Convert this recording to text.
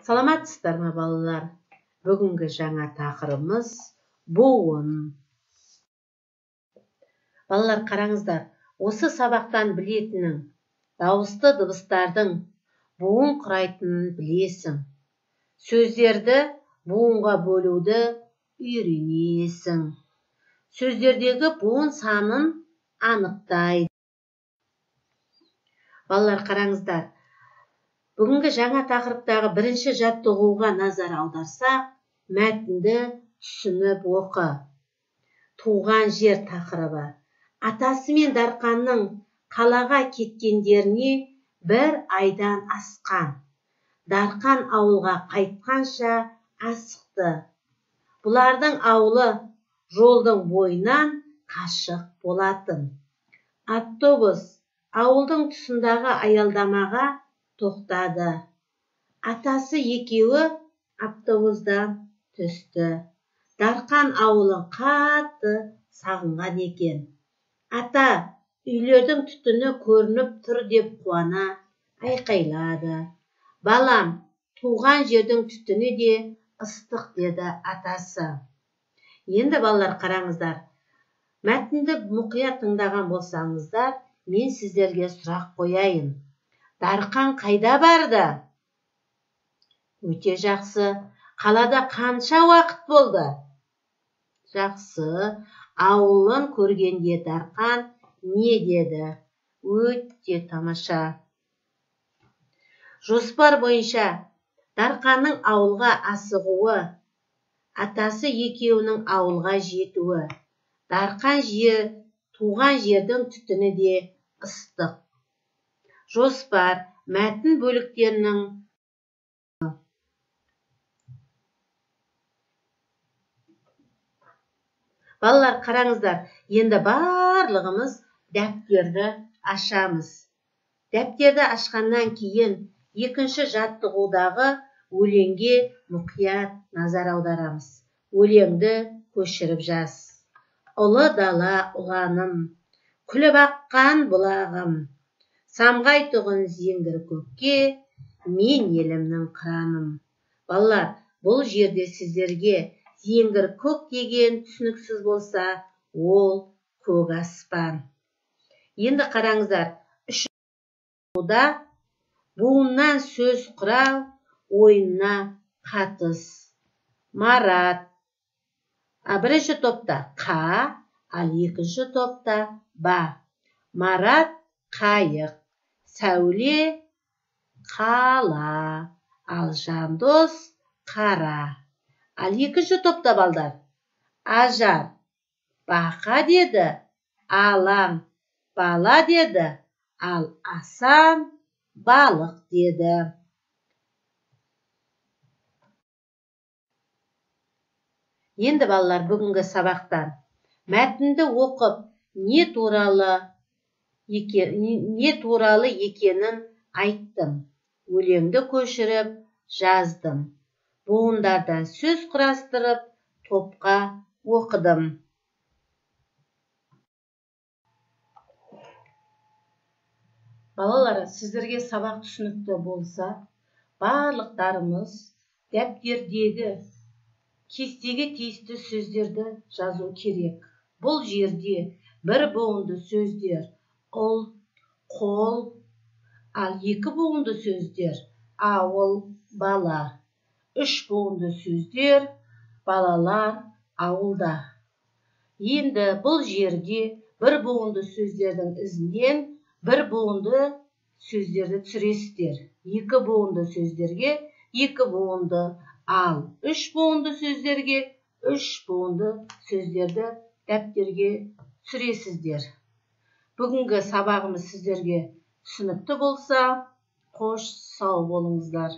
Саламатсыздар ма балалар? Бүгінгі жаңа тақырыбымыз буын. Балалар, қараңыздар, осы сабақтан білетінің дауысты дыбыстардың буын құрайтынын білесің. Сөздерді буынға бөлуді үйренесің. Сөздердегі буын санын анықтайды. Балалар, қараңыздар, бүгінгі жаңа тақырыптағы бірінші жаттығуға назар аударсақ, мәтінді түсініп оқы. Туған жер тақырыбы. Атасы мен Дарқанның қалаға кеткендеріне бір айдан асқан. Дарқан ауылға қайтқанша асықты. Бұлардың ауылы жолдың бойынан қашық болатын. Автобус ауылдың тұсындағы аялдамаға тоқтады. Атасы екеуі автобустан түсті. Дарқан ауылын қатты сағынған екен. Ата, үйлердің түтіні көрініп тұр деп қуана айқайлады. Балам, туған жердің түтіні де ыстық, деді атасы. Енді балалар, қараңыздар. Мәтінді мұқият тыңдаған болсаңыздар, мен сіздерге сұрақ қояйын. Дарқан қайда барды? Өте жақсы. Қалада қанша уақыт болды? Жақсы. Ауылын көргенде Дарқан не деді? Өте тамаша. Жоспар бойынша Дарқанның ауылға асығуы, атасы екеуінің ауылға жетуі. Дарқан туған жердің түтіні де ыстық. Жоспар мәтін бөліктерінің Балалар, қараңыздар, енді барлығымыз дәптерді ашамыз. Дәптерді ашқаннан кейін екінші жаттығудағы өлеңге мұқият назар аударамыз. Өлеңді көшіріп жаз. Ұлы дала ұланым, күліп аққан бұлағым, самғай тұғын зеңгір көкке, мен елімнің қыраным. Балалар, бұл жерде сіздерге зеңгір көк деген түсініксіз болса, ол көк аспан. Енді қараңыздар, үшінші буыннан сөз құрау ойынына қатыс. Марат. Бірінші топта қа, ал екінші топта ба. Марат қайық, Сәуле қала, ал Жандос қара. Ал екінші топта балдар. Ажар бақа деді, Алаң бала деді, ал Асан балық деді. Енді балалар, бүгінгі сабақтан мәтінді оқып, не туралы екенін айттым. Өлеңді көшіріп жаздым. Буындардан сөз құрастырып, топқа оқыдым. Балалар, сіздерге сабақ түсінікті болса, барлықтарымыз дәптердегі кестеге тиісті сөздерді жазу керек. Бұл жерде бір буынды сөздер ұл, қол, ал екі буынды сөздер ауыл, бала. Үш буынды сөздер балалар, ауылда. Енді бұл жерде бір буынды сөздердің ізінен бір буынды сөздерді түсіресіздер. Екі буынды сөздерге екі буынды, ал үш буынды сөздерге үш буынды сөздерді дәптерге түсіресіздер. Бүгінгі сабағымыз сіздерге түсінікті болса, қош сау болыңыздар.